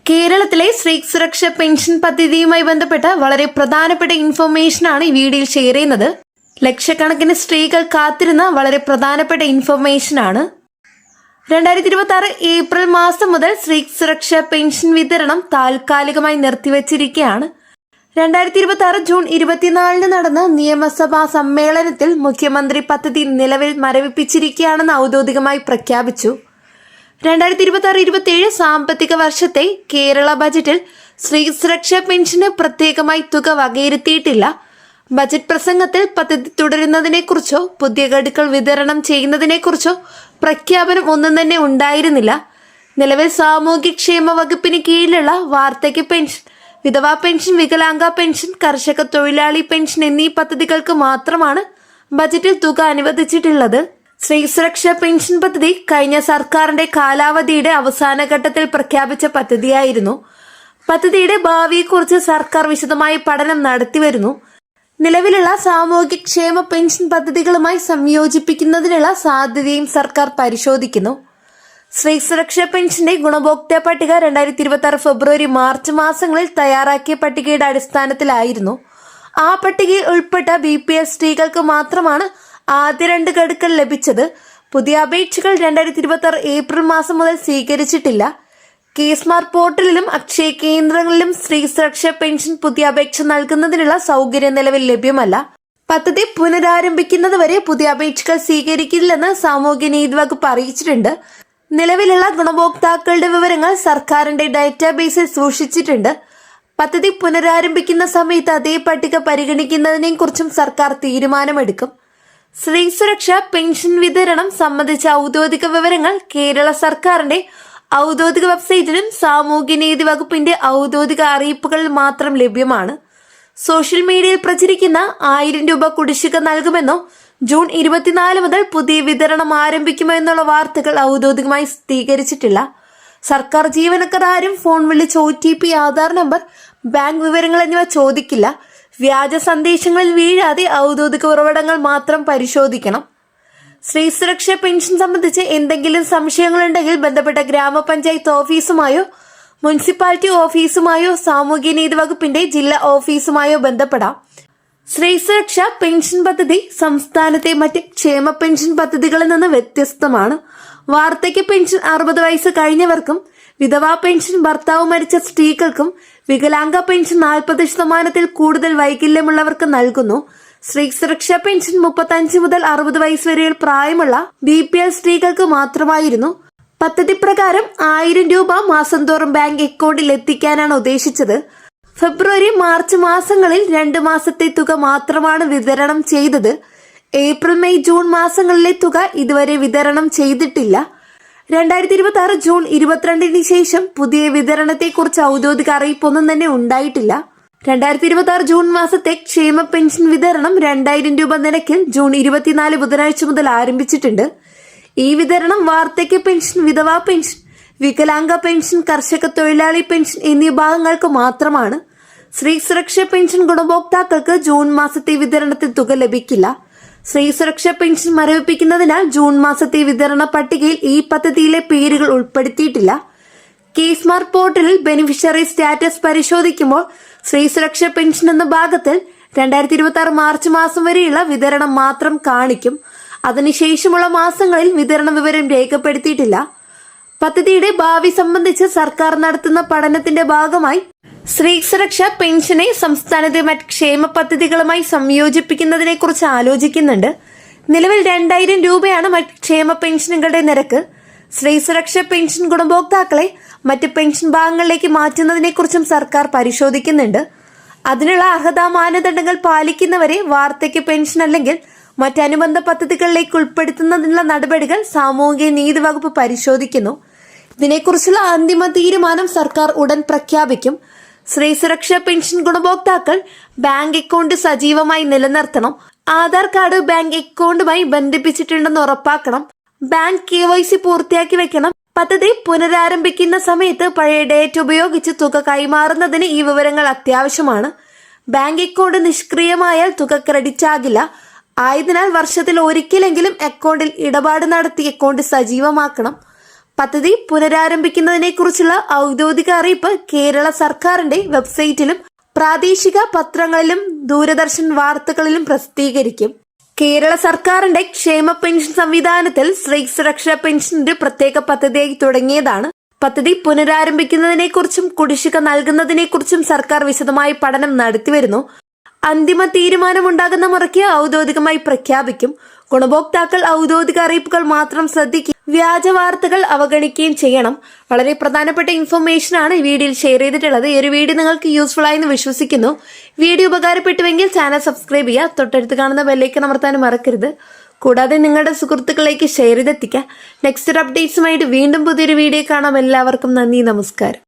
കേരളത്തിലെ സ്ത്രീ സുരക്ഷ പെൻഷൻ പദ്ധതിയുമായി ബന്ധപ്പെട്ട വളരെ പ്രധാനപ്പെട്ട ഇൻഫർമേഷനാണ് ഈ വീഡിയോയിൽ ഷെയർ ചെയ്യുന്നത്. ലക്ഷക്കണക്കിന് സ്ത്രീകൾ കാത്തിരുന്ന വളരെ പ്രധാനപ്പെട്ട ഇൻഫർമേഷനാണ്. 2026 ഏപ്രിൽ മാസം മുതൽ സ്ത്രീ സുരക്ഷ പെൻഷൻ വിതരണം താൽക്കാലികമായി നിർത്തിവച്ചിരിക്കുകയാണ്. 2026 ജൂൺ 24 നടന്ന നിയമസഭാ സമ്മേളനത്തിൽ മുഖ്യമന്ത്രി പദ്ധതി നിലവിൽ മരവിപ്പിച്ചിരിക്കുകയാണെന്ന് ഔദ്യോഗികമായി പ്രഖ്യാപിച്ചു. 2026-27 സാമ്പത്തിക വർഷത്തെ കേരള ബജറ്റിൽ സ്ത്രീ സുരക്ഷാ പെൻഷന് പ്രത്യേകമായി തുക വകയിരുത്തിയിട്ടില്ല. ബജറ്റ് പ്രസംഗത്തിൽ പദ്ധതി തുടരുന്നതിനെക്കുറിച്ചോ പുതിയ ഗഡുക്കൾ വിതരണം ചെയ്യുന്നതിനെക്കുറിച്ചോ പ്രഖ്യാപനം ഒന്നും തന്നെ ഉണ്ടായിരുന്നില്ല. നിലവിൽ സാമൂഹ്യക്ഷേമ വകുപ്പിന് കീഴിലുള്ള വാർദ്ധക്യ പെൻഷൻ, വിധവാ പെൻഷൻ, വികലാംഗ പെൻഷൻ, കർഷക തൊഴിലാളി പെൻഷൻ എന്നീ പദ്ധതികൾക്ക് മാത്രമാണ് ബജറ്റിൽ തുക അനുവദിച്ചിട്ടുള്ളത്. സ്ത്രീ സുരക്ഷാ പെൻഷൻ പദ്ധതി കഴിഞ്ഞ സർക്കാരിന്റെ കാലാവധിയുടെ അവസാന ഘട്ടത്തിൽ പ്രഖ്യാപിച്ച പദ്ധതിയായിരുന്നു. പദ്ധതിയുടെ ഭാവിയെക്കുറിച്ച് സർക്കാർ വിശദമായ പഠനം നടത്തിവരുന്നു. നിലവിലുള്ള സാമൂഹ്യക്ഷേമ പെൻഷൻ പദ്ധതികളുമായി സംയോജിപ്പിക്കുന്നതിനുള്ള സാധ്യതയും സർക്കാർ പരിശോധിക്കുന്നു. സ്ത്രീ സുരക്ഷാ പെൻഷന്റെ ഗുണഭോക്തൃ പട്ടിക 2026 ഫെബ്രുവരി മാർച്ച് മാസങ്ങളിൽ തയ്യാറാക്കിയ പട്ടികയുടെ അടിസ്ഥാനത്തിലായിരുന്നു. ആ പട്ടികയിൽ ഉൾപ്പെട്ട BPL സ്ത്രീകൾക്ക് മാത്രമാണ് ആദ്യ 2 ഗഡുക്കൾ ലഭിച്ചത്. പുതിയ അപേക്ഷകൾ 2026 ഏപ്രിൽ മാസം മുതൽ സ്വീകരിച്ചിട്ടില്ല. കേസ്മാർട്ട് പോർട്ടലിലും അക്ഷയ കേന്ദ്രങ്ങളിലും സ്ത്രീ സുരക്ഷാ പെൻഷൻ പുതിയ അപേക്ഷ നൽകുന്നതിനുള്ള സൗകര്യം നിലവിൽ ലഭ്യമല്ല. പദ്ധതി പുനരാരംഭിക്കുന്നതുവരെ പുതിയ അപേക്ഷകൾ സ്വീകരിക്കില്ലെന്ന് സാമൂഹ്യനീതി വകുപ്പ് അറിയിച്ചിട്ടുണ്ട്. നിലവിലുള്ള ഗുണഭോക്താക്കളുടെ വിവരങ്ങൾ സർക്കാരിന്റെ ഡാറ്റാബേസിൽ സൂക്ഷിച്ചിട്ടുണ്ട്. പദ്ധതി പുനരാരംഭിക്കുന്ന സമയത്ത് അതേ പട്ടിക പരിഗണിക്കുന്നതിനെ കുറിച്ചും സർക്കാർ തീരുമാനമെടുക്കും. സ്ത്രീ സുരക്ഷ പെൻഷൻ വിതരണം സംബന്ധിച്ച ഔദ്യോഗിക വിവരങ്ങൾ കേരള സർക്കാരിന്റെ ഔദ്യോഗിക വെബ്സൈറ്റിലും സാമൂഹ്യനീതി വകുപ്പിന്റെ ഔദ്യോഗിക അറിയിപ്പുകളിൽ മാത്രം ലഭ്യമാണ്. സോഷ്യൽ മീഡിയയിൽ പ്രചരിക്കുന്ന 1000 രൂപ കുടിശ്ശിക നൽകുമെന്നോ ജൂൺ 24 മുതൽ പുതിയ വിതരണം ആരംഭിക്കുമോ എന്നുള്ള വാർത്തകൾ ഔദ്യോഗികമായി സ്ഥിരീകരിച്ചിട്ടില്ല. സർക്കാർ ജീവനക്കാർ ആരും ഫോൺ വിളിച്ച് OTP, ആധാർ നമ്പർ, ബാങ്ക് വിവരങ്ങൾ എന്നിവ ചോദിക്കില്ല. വ്യാജ സന്ദേശങ്ങളിൽ വീഴാതെ ഔദ്യോഗിക ഉറവിടങ്ങൾ മാത്രം പരിശോധിക്കണം. സ്ത്രീ സുരക്ഷാ പെൻഷൻ സംബന്ധിച്ച് എന്തെങ്കിലും സംശയങ്ങളുണ്ടെങ്കിൽ ബന്ധപ്പെട്ട ഗ്രാമപഞ്ചായത്ത് ഓഫീസുമായോ മുനിസിപ്പാലിറ്റി ഓഫീസുമായോ സാമൂഹ്യനീതി വകുപ്പിന്റെ ജില്ലാ ഓഫീസുമായോ ബന്ധപ്പെടാം. സ്ത്രീ സുരക്ഷാ പെൻഷൻ പദ്ധതി സംസ്ഥാനത്തെ മറ്റ് ക്ഷേമ പെൻഷൻ പദ്ധതികളിൽ നിന്ന് വ്യത്യസ്തമാണ്. വാർദ്ധക്യ പെൻഷൻ 60 വയസ്സ് കഴിഞ്ഞവർക്കും, വിധവാ പെൻഷൻ ഭർത്താവ് മരിച്ച സ്ത്രീകൾക്കും, വികലാംഗ പെൻഷൻ 40% കൂടുതൽ വൈകല്യമുള്ളവർക്ക് നൽകുന്നു. സ്ത്രീ സുരക്ഷാ പെൻഷൻ 35 മുതൽ 60 വയസ്സ് വരെ പ്രായമുള്ള BPL സ്ത്രീകൾക്ക് മാത്രമായിരുന്നു. പദ്ധതി പ്രകാരം 1000 രൂപ മാസം തോറും ബാങ്ക് അക്കൗണ്ടിൽ എത്തിക്കാനാണ് ഉദ്ദേശിച്ചത്. ഫെബ്രുവരി മാർച്ച് മാസങ്ങളിൽ 2 മാസത്തെ തുക മാത്രമാണ് വിതരണം ചെയ്തത്. ഏപ്രിൽ മെയ് ജൂൺ മാസങ്ങളിലെ തുക ഇതുവരെ വിതരണം ചെയ്തിട്ടില്ല. 2026 ജൂൺ 22 ശേഷം പുതിയ വിതരണത്തെക്കുറിച്ച് ഔദ്യോഗിക അറിയിപ്പൊന്നും തന്നെ ഉണ്ടായിട്ടില്ല. 2026 ജൂൺ മാസത്തെ ക്ഷേമ പെൻഷൻ വിതരണം 2000 രൂപ നിരക്കിൽ ജൂൺ 24 ബുധനാഴ്ച മുതൽ ആരംഭിച്ചിട്ടുണ്ട്. ഈ വിതരണം വാർദ്ധക്യ പെൻഷൻ, വിധവാ പെൻഷൻ, വികലാംഗ പെൻഷൻ, കർഷക തൊഴിലാളി പെൻഷൻ എന്നീ ഭാഗങ്ങൾക്ക് മാത്രമാണ്. സ്ത്രീ സുരക്ഷാ പെൻഷൻ ഗുണഭോക്താക്കൾക്ക് ജൂൺ മാസത്തെ വിതരണത്തിൽ തുക ലഭിക്കില്ല. സ്ത്രീ സുരക്ഷാ പെൻഷൻ മരവിപ്പിക്കുന്നതിനാൽ ജൂൺ മാസത്തെ വിതരണ പട്ടികയിൽ ഈ പദ്ധതിയിലെ പേരുകൾ ഉൾപ്പെടുത്തിയിട്ടില്ല. കേസ്മാർട്ട് പോർട്ടലിൽ ബെനിഫിഷ്യറി സ്റ്റാറ്റസ് പരിശോധിക്കുമ്പോൾ സ്ത്രീ സുരക്ഷാ പെൻഷൻ എന്ന ഭാഗത്തിൽ 2026 മാർച്ച് മാസം വരെയുള്ള വിതരണം മാത്രം കാണിക്കും. അതിനുശേഷമുള്ള മാസങ്ങളിൽ വിതരണ വിവരം രേഖപ്പെടുത്തിയിട്ടില്ല. പദ്ധതിയുടെ ഭാവി സംബന്ധിച്ച് സർക്കാർ നടത്തുന്ന പഠനത്തിന്റെ ഭാഗമായി സ്ത്രീ സുരക്ഷാ പെൻഷനെ സംസ്ഥാനത്തെ മറ്റ് ക്ഷേമ പദ്ധതികളുമായി സംയോജിപ്പിക്കുന്നതിനെ കുറിച്ച് ആലോചിക്കുന്നുണ്ട്. നിലവിൽ 2000 രൂപയാണ് മറ്റ് ക്ഷേമ പെൻഷനുകളുടെ നിരക്ക്. സ്ത്രീ സുരക്ഷാ പെൻഷൻ ഗുണഭോക്താക്കളെ മറ്റ് പെൻഷൻ ഭാഗങ്ങളിലേക്ക് മാറ്റുന്നതിനെ കുറിച്ചും സർക്കാർ പരിശോധിക്കുന്നുണ്ട്. അതിനുള്ള അർഹതാ മാനദണ്ഡങ്ങൾ പാലിക്കുന്നവരെ വാർദ്ധക്യ പെൻഷൻ അല്ലെങ്കിൽ മറ്റനുബന്ധ പദ്ധതികളിലേക്ക് ഉൾപ്പെടുത്തുന്നതിനുള്ള നടപടികൾ സാമൂഹ്യ നീതി വകുപ്പ് പരിശോധിക്കുന്നു. ഇതിനെക്കുറിച്ചുള്ള അന്തിമ തീരുമാനം സർക്കാർ ഉടൻ പ്രഖ്യാപിക്കും. സ്ത്രീ സുരക്ഷാ പെൻഷൻ ഗുണഭോക്താക്കൾ ബാങ്ക് അക്കൗണ്ട് സജീവമായി നിലനിർത്തണം. ആധാർ കാർഡ് ബാങ്ക് അക്കൗണ്ടുമായി ബന്ധിപ്പിച്ചിട്ടുണ്ടെന്ന് ഉറപ്പാക്കണം. ബാങ്ക് KYC പൂർത്തിയാക്കി വെക്കണം. പദ്ധതി പുനരാരംഭിക്കുന്ന സമയത്ത് പഴയ ഡേറ്റ് ഉപയോഗിച്ച് തുക കൈമാറുന്നതിന് ഈ വിവരങ്ങൾ അത്യാവശ്യമാണ്. ബാങ്ക് അക്കൗണ്ട് നിഷ്ക്രിയമായാൽ തുക ക്രെഡിറ്റ് ആകില്ല. ആയതിനാൽ വർഷത്തിൽ ഒരിക്കലെങ്കിലും അക്കൗണ്ടിൽ ഇടപാട് നടത്തി അക്കൗണ്ട് സജീവമാക്കണം. പദ്ധതി പുനരാരംഭിക്കുന്നതിനെക്കുറിച്ചുള്ള ഔദ്യോഗിക അറിയിപ്പ് കേരള സർക്കാരിന്റെ വെബ്സൈറ്റിലും പ്രാദേശിക പത്രങ്ങളിലും ദൂരദർശൻ വാർത്തകളിലും പ്രസിദ്ധീകരിക്കും. കേരള സർക്കാരിന്റെ ക്ഷേമ പെൻഷൻ സംവിധാനത്തിൽ സ്ത്രീ സുരക്ഷാ പെൻഷൻ ഒരു പ്രത്യേക പദ്ധതിയായി തുടങ്ങിയതാണ്. പദ്ധതി പുനരാരംഭിക്കുന്നതിനെക്കുറിച്ചും കുടിശ്ശിക നൽകുന്നതിനെക്കുറിച്ചും സർക്കാർ വിശദമായ പഠനം നടത്തിവരുന്നു. അന്തിമ തീരുമാനമുണ്ടാകുന്ന മുറയ്ക്ക് ഔദ്യോഗികമായി പ്രഖ്യാപിക്കും. ഗുണഭോക്താക്കൾ ഔദ്യോഗിക അറിയിപ്പുകൾ മാത്രം ശ്രദ്ധിക്കുക, വ്യാജ വാർത്തകൾ അവഗണിക്കുകയും ചെയ്യണം. വളരെ പ്രധാനപ്പെട്ട ഇൻഫർമേഷൻ ആണ് ഈ വീഡിയോയിൽ ഷെയർ ചെയ്തിട്ടുള്ളത്. ഈ ഒരു വീഡിയോ നിങ്ങൾക്ക് യൂസ്ഫുൾ ആയെന്ന് വിശ്വസിക്കുന്നു. വീഡിയോ ഉപകാരപ്പെട്ടുവെങ്കിൽ ചാനൽ സബ്സ്ക്രൈബ് ചെയ്യുക, തൊട്ടടുത്ത് കാണുന്ന ബെല്ലൈക്കൺ അമർത്താനും മറക്കരുത്. കൂടാതെ നിങ്ങളുടെ സുഹൃത്തുക്കളിലേക്ക് ഷെയർ ചെയ്തെത്തിക്കുക. നെക്സ്റ്റ് ഒരു അപ്ഡേറ്റ്സുമായിട്ട് വീണ്ടും പുതിയൊരു വീഡിയോ കാണാം. എല്ലാവർക്കും നന്ദി, നമസ്കാരം.